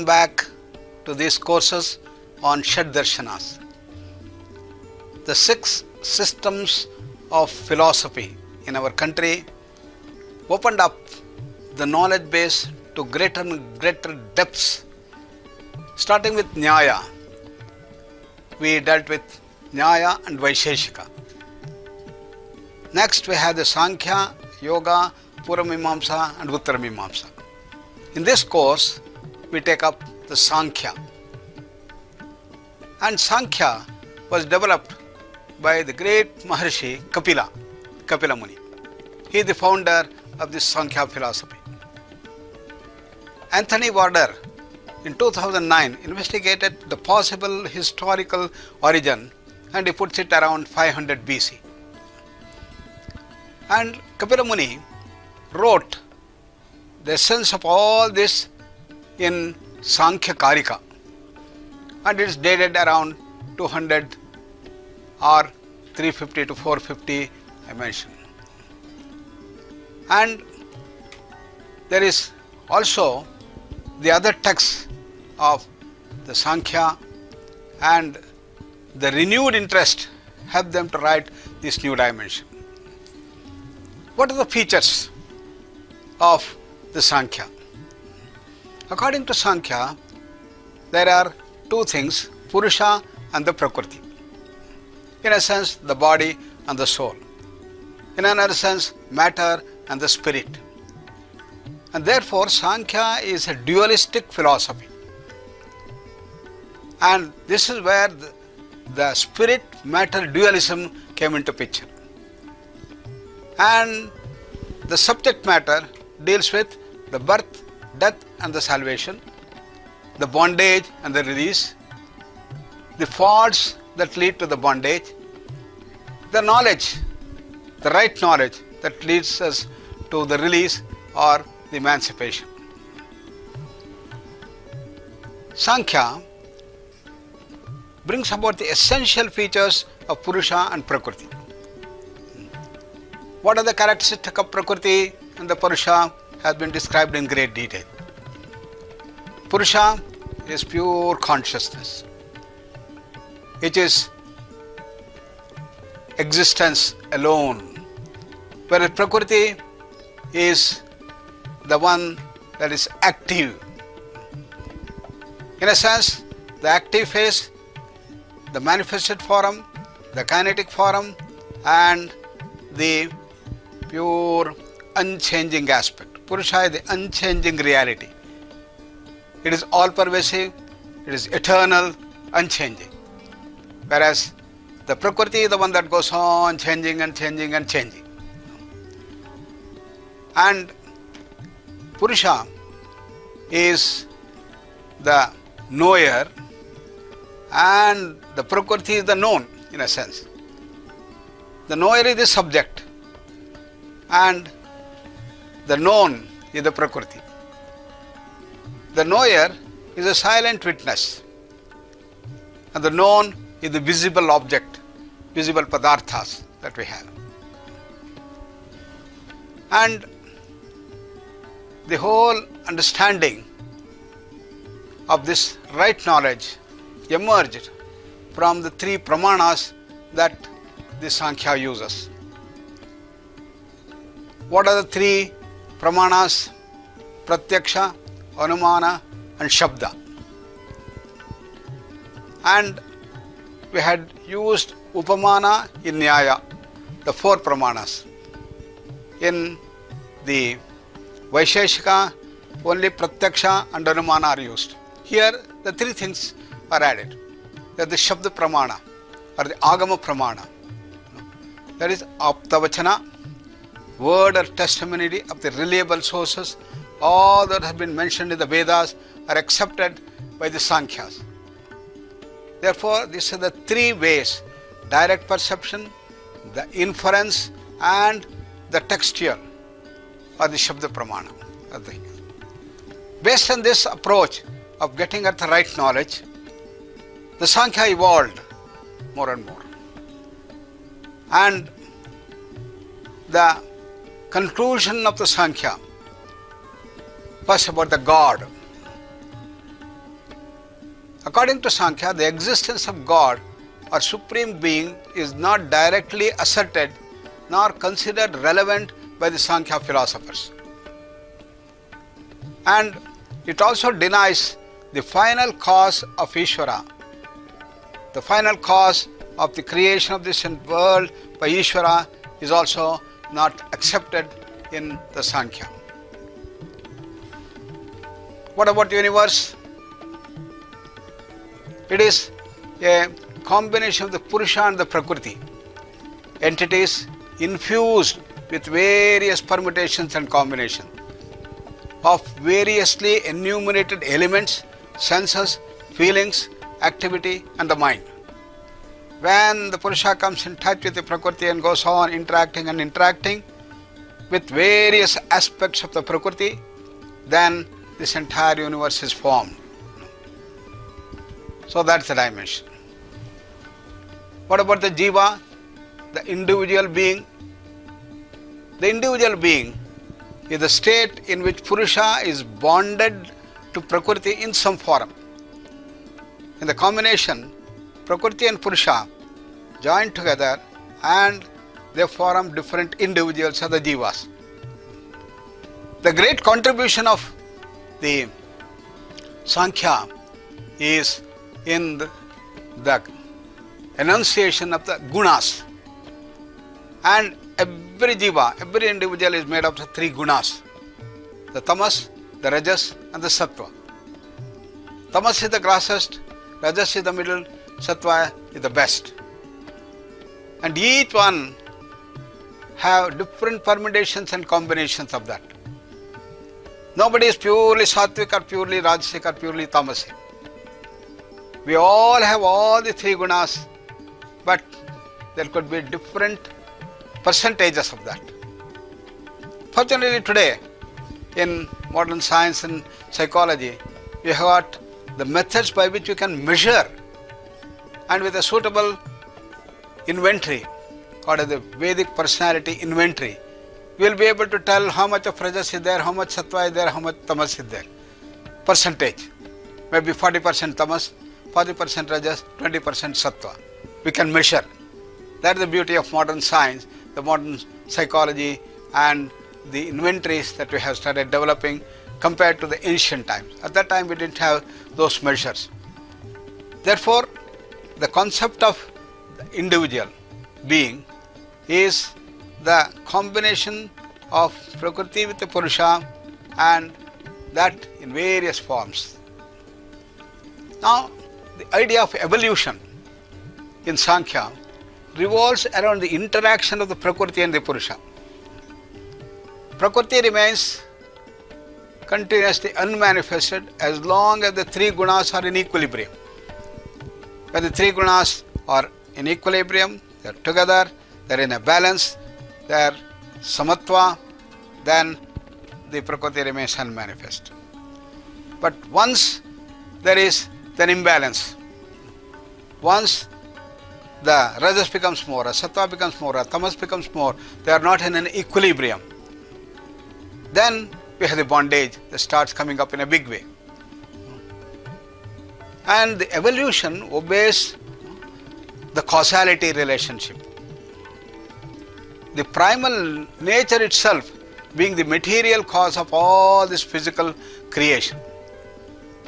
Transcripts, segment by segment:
back to these courses on Sh2. The 6 systems of philosophy in our country opened up the knowledge base to greater and greater depths. Starting with Nyaya, we dealt with Nyaya and Vaisheshika. Next we have the Sankhya, Yoga, Puramimamsa and Uttaramimamsa. In this course, we take up the Sankhya. And Sankhya was developed by the great Maharshi Kapila Muni. He is the founder of this Sankhya philosophy. Anthony Warder in 2009 investigated the possible historical origin and he puts it around 500 BC. And Kapila Muni wrote the essence of all this in Sankhya Karika, and it is dated around 200 or 350 to 450 I mentioned. And there is also the other texts of the Sankhya, and the renewed interest helped them to write this new dimension. What are the features of the Sankhya? According to Sankhya, there are 2 things, Purusha and the Prakriti. In a sense, the body and the soul. In another sense, matter and the spirit. And therefore, Sankhya is a dualistic philosophy. And this is where the spirit-matter dualism came into picture. And the subject matter deals with the birth, death and the salvation, the bondage and the release, the faults that lead to the bondage, the knowledge, the right knowledge that leads us to the release or the emancipation. Sankhya brings about the essential features of Purusha and Prakriti. What are the characteristics of Prakriti and the Purusha has been described in great detail. Purusha is pure consciousness. It is existence alone, whereas Prakriti is the one that is active. In a sense, the active phase, the manifested form, the kinetic form and the pure unchanging aspect. Purusha is the unchanging reality. It is all pervasive, it is eternal, unchanging. Whereas the Prakriti is the one that goes on changing and changing and changing. And Purusha is the knower and the Prakriti is the known in a sense. The knower is the subject and the known is the Prakriti. The knower is a silent witness and the known is the visible object, visible padarthas that we have. And the whole understanding of this right knowledge emerged from the 3 pramanas that the Sankhya uses. What are the 3 pramanas? Pratyaksha, Anumana and Shabda. And we had used Upamana in Nyaya, the 4 pramanas. In the Vaisheshika, only Pratyaksha and Anumana are used. Here, the 3 things are added. That is the Shabda Pramana or the Agama Pramana. That is Aptavachana, word or testimony of the reliable sources. All that have been mentioned in the Vedas are accepted by the Sankhyas. Therefore, these are the 3 ways: direct perception, the inference and the textual or the Shabda Pramana. Based on this approach of getting at the right knowledge, the Sankhya evolved more and more. And the conclusion of the Sankhya was about the God. According to Sankhya, the existence of God or Supreme Being is not directly asserted nor considered relevant by the Sankhya philosophers. And it also denies the final cause of Ishvara. The final cause of the creation of this world by Ishvara is also not accepted in the Sankhya. What about universe? It is a combination of the Purusha and the Prakriti, entities infused with various permutations and combinations of variously enumerated elements, senses, feelings, activity and the mind. When the Purusha comes in touch with the Prakriti and goes on interacting with various aspects of the Prakriti, then this entire universe is formed. So that's the dimension. What about the Jiva, the individual being? The individual being is the state in which Purusha is bonded to Prakriti in some form. In the combination, Prakriti and Purusha join together and they form different individuals or the Jivas. The great contribution of the Sankhya is in the enunciation of the gunas. And every jiva, every individual is made up of three gunas: the tamas, the rajas and the sattva. Tamas is the grossest, rajas is the middle, sattva is the best. And each one have different permutations and combinations of that. Nobody is purely sattvic or purely rajasic or purely tamasic. We all have all the three gunas, but there could be different percentages of that. Fortunately today, in modern science and psychology, we have got the methods by which we can measure, and with a suitable inventory, called the Vedic personality inventory, we will be able to tell how much of rajas is there, how much sattva is there, how much tamas is there. Percentage, maybe 40% tamas, 40% rajas, 20% sattva. We can measure. That is the beauty of modern science, the modern psychology and the inventories that we have started developing compared to the ancient times. At that time we didn't have those measures. Therefore, the concept of the individual being is the combination of Prakriti with the Purusha, and that in various forms. Now, the idea of evolution in Sankhya revolves around the interaction of the Prakriti and the Purusha. Prakriti remains continuously unmanifested as long as the three gunas are in equilibrium. When the three gunas are in equilibrium, they are together, they are in a balance, they are samatva, then the Prakriti remains unmanifest. But once there is an imbalance, once the rajas becomes more, a sattva becomes more, a tamas becomes more, they are not in an equilibrium, then we have the bondage that starts coming up in a big way. And the evolution obeys the causality relationship. The primal nature itself being the material cause of all this physical creation.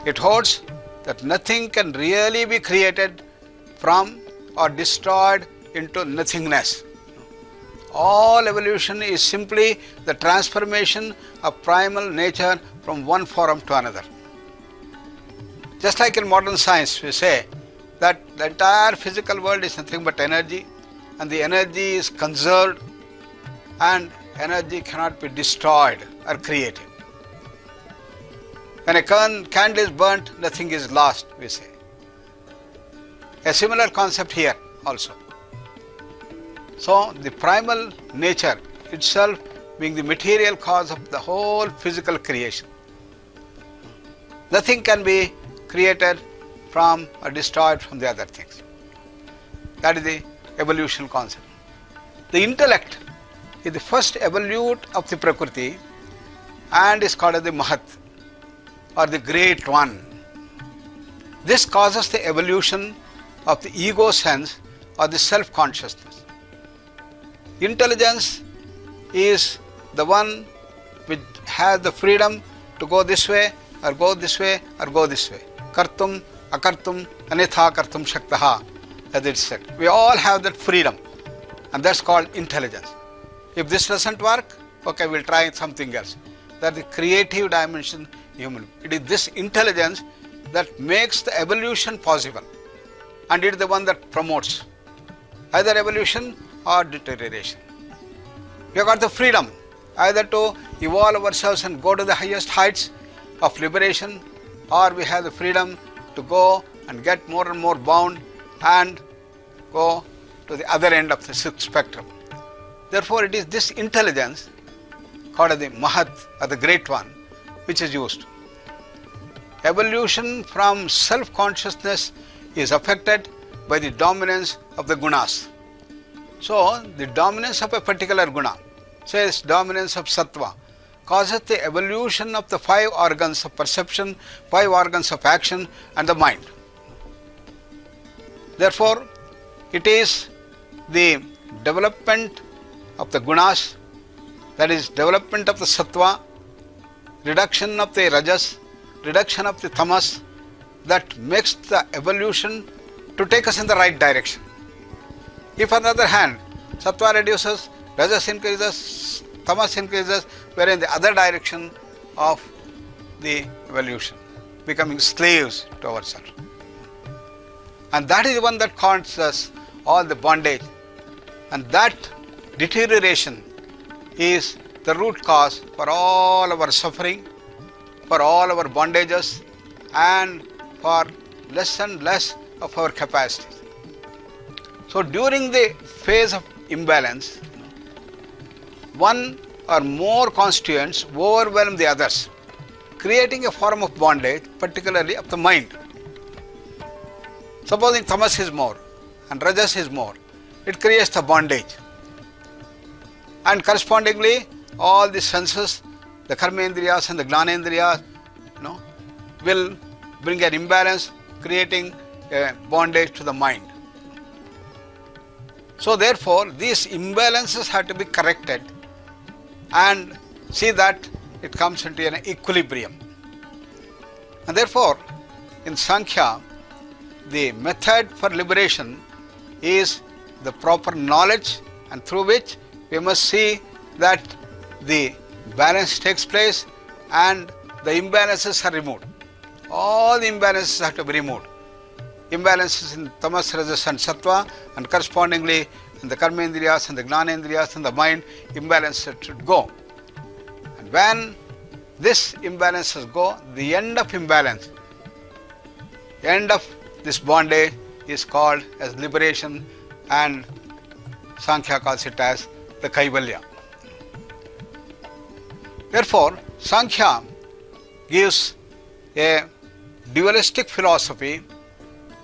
It holds that nothing can really be created from or destroyed into nothingness. All evolution is simply the transformation of primal nature from one form to another. Just like in modern science, we say that the entire physical world is nothing but energy, and the energy is conserved, and energy cannot be destroyed or created. When a candle is burnt, nothing is lost, we say. A similar concept here also. So, the primal nature itself being the material cause of the whole physical creation. Nothing can be created from or destroyed from the other things. That is the evolution concept. The intellect is the first evolute of the Prakriti and is called as the Mahat, or the Great One. This causes the evolution of the ego sense or the self-consciousness. Intelligence is the one which has the freedom to go this way or go this way or go this way. Kartum, akartum, anitha kartum shaktaha, as it said. We all have that freedom, and that's called intelligence. If this doesn't work, okay, we'll try something else. That's the creative dimension human. It is this intelligence that makes the evolution possible, and it is the one that promotes either evolution or deterioration. We have got the freedom either to evolve ourselves and go to the highest heights of liberation, or we have the freedom to go and get more and more bound and go to the other end of the spectrum. Therefore, it is this intelligence called the Mahat, or the Great One, which is used. Evolution from self-consciousness is affected by the dominance of the gunas. So, the dominance of a particular guna, says dominance of sattva, causes the evolution of the 5 organs of perception, 5 organs of action, and the mind. Therefore, it is the development of the gunas, that is development of the sattva, reduction of the rajas, reduction of the tamas, that makes the evolution to take us in the right direction. If on the other hand, sattva reduces, rajas increases, tamas increases, we are in the other direction of the evolution, becoming slaves to ourselves. And that is the one that causes all the bondage, and that deterioration is the root cause for all our suffering, for all our bondages, and for less and less of our capacity. So during the phase of imbalance, one or more constituents overwhelm the others, creating a form of bondage, particularly of the mind. Supposing tamas is more and rajas is more, it creates the bondage. And correspondingly, all the senses, the karmendriyas and the gnanendriyas, will bring an imbalance, creating a bondage to the mind. So therefore, these imbalances have to be corrected and see that it comes into an equilibrium. And therefore, in Sankhya, the method for liberation is the proper knowledge, and through which we must see that the balance takes place and the imbalances are removed. All the imbalances have to be removed. Imbalances in tamas, rajas and sattva, and correspondingly in the karmendriyas and the gnanendriyas and the mind, imbalances should go. And when this imbalances go, the end of imbalance, end of this bondage is called as liberation, and Sankhya calls it as the Kaivalya. Therefore, Sankhya gives a dualistic philosophy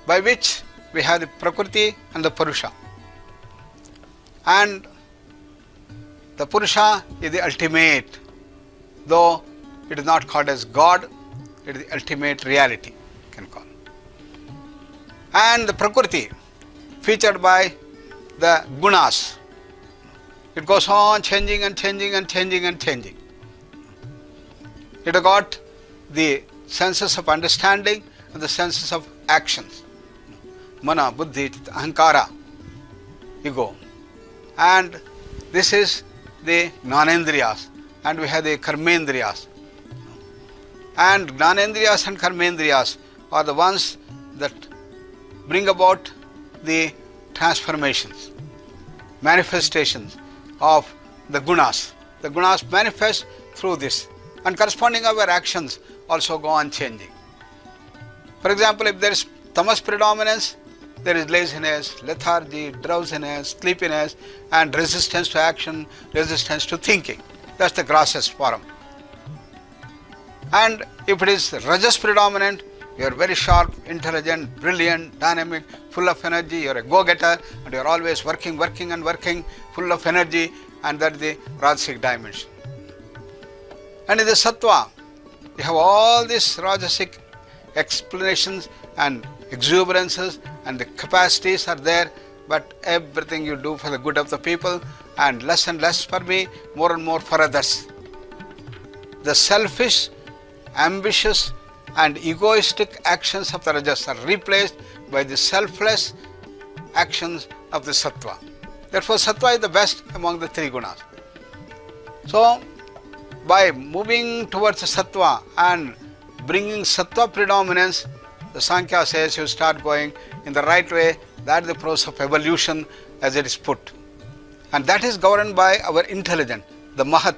by which we have the Prakriti and the Purusha. And the Purusha is the ultimate, though it is not called as God, it is the ultimate reality, you can call. And the Prakriti, featured by the gunas, it goes on changing and changing and changing and changing. It got the senses of understanding and the senses of actions. Mana, buddhi, ahankara, ego. And this is the gnanendriyas, and we have the karmendriyas. And gnanendriyas and karmendriyas are the ones that bring about the transformations, manifestations of the gunas. The gunas manifest through this, and corresponding our actions also go on changing. For example, if there is tamas predominance, there is laziness, lethargy, drowsiness, sleepiness, and resistance to action, resistance to thinking. That's the grossest form. And if it is rajas predominant, you are very sharp, intelligent, brilliant, dynamic, full of energy, you are a go-getter, and you are always working, full of energy, and that is the rajasic dimension. And in the sattva, you have all this rajasic explanations and exuberances and the capacities are there, but everything you do for the good of the people and less for me, more and more for others. The selfish, ambitious and egoistic actions of the rajas are replaced by the selfless actions of the sattva. Therefore, sattva is the best among the three gunas. So, by moving towards the sattva and bringing sattva predominance, the Sankhya says you start going in the right way. That is the process of evolution as it is put. And that is governed by our intelligence, the Mahat.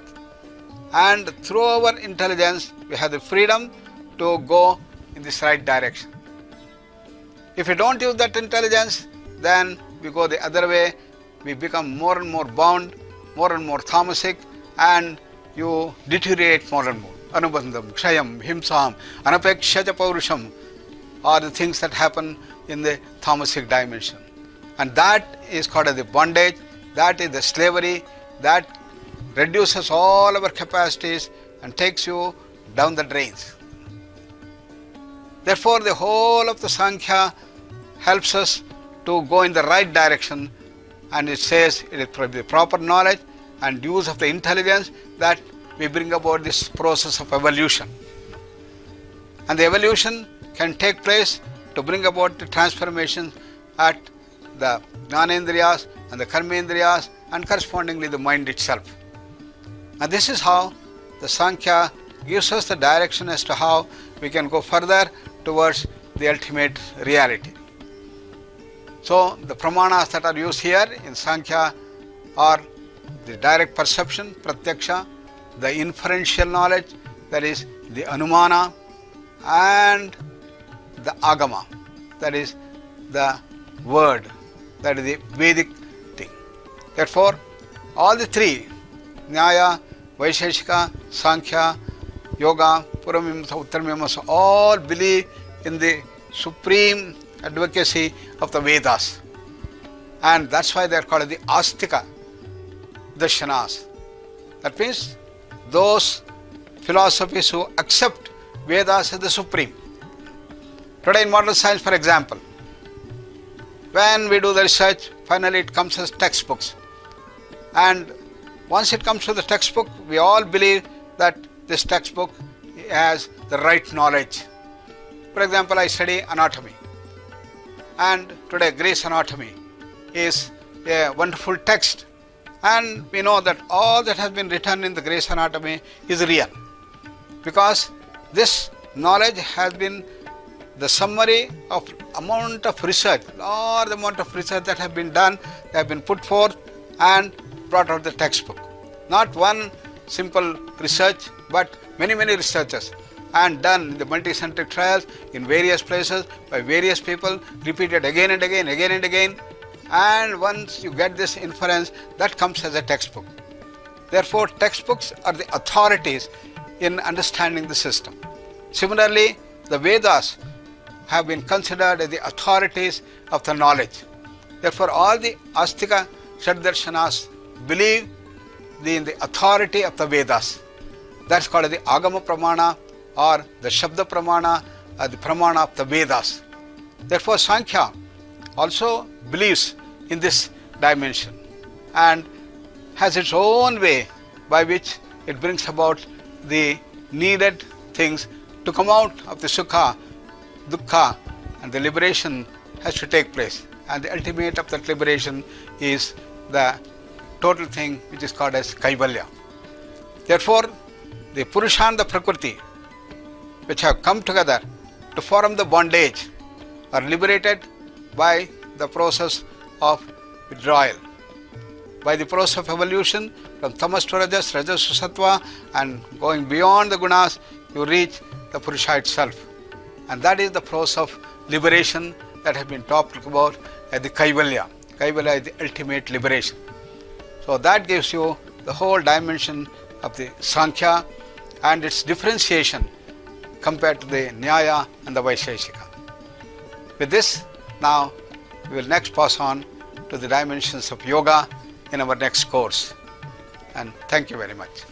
And through our intelligence, we have the freedom to go in this right direction. If we don't use that intelligence, then we go the other way. We become more and more bound, more and more tamasic, and you deteriorate more and more. Anubandham, kshayam, himsam, anapekshaja paurusham are the things that happen in the tamasic dimension. And that is called as the bondage, that is the slavery, that reduces all our capacities and takes you down the drains. Therefore, the whole of the Sankhya helps us to go in the right direction, and it says it is the proper knowledge and use of the intelligence that we bring about this process of evolution. And the evolution can take place to bring about the transformation at the Jnanendriyas and the Karmendriyas and correspondingly the mind itself. And this is how the Sankhya gives us the direction as to how we can go further towards the ultimate reality. So the pramanas that are used here in Sankhya are the direct perception, pratyaksha, the inferential knowledge, that is the anumana, and the agama, that is the word, that is the Vedic thing. Therefore, all the three, Nyaya, Vaisheshika, Sankhya, Yoga, Puramimamsa, Uttarmimamsa, all believe in the supreme advocacy of the Vedas. And that's why they are called the Astika Darshanas. That means those philosophies who accept Vedas as the supreme. Today in modern science, for example, when we do the research, finally it comes as textbooks. And once it comes to the textbook, we all believe that this textbook has the right knowledge. For example, I study anatomy. And today Gray's Anatomy is a wonderful text. And we know that all that has been written in the Gray's Anatomy is real. Because this knowledge has been the summary of amount of research, large amount of research that have been done, they have been put forth and brought out the textbook. Not one simple research, but many researchers, and done in the multicentric trials in various places by various people, repeated again and again. And once you get this inference, that comes as a textbook. Therefore, textbooks are the authorities in understanding the system. Similarly, the Vedas have been considered as the authorities of the knowledge. Therefore, all the Astika Shaddarshanas believe in the authority of the Vedas. That's called the Agama Pramana or the Shabda Pramana or the Pramana of the Vedas. Therefore, Sankhya also believes in this dimension and has its own way by which it brings about the needed things to come out of the Sukha, Dukkha, and the liberation has to take place. And the ultimate of that liberation is the total thing which is called as Kaivalya. Therefore, the Purusha and the Prakriti, which have come together to form the bondage, are liberated by the process of withdrawal. By the process of evolution from tamas to rajas, rajas to sattva, and going beyond the gunas, you reach the Purusha itself. And that is the process of liberation that has been talked about as the Kaivalya. Kaivalya is the ultimate liberation. So that gives you the whole dimension of the Sankhya and its differentiation compared to the Nyaya and the Vaisheshika. With this, now we will next pass on to the dimensions of yoga in our next course. And thank you very much.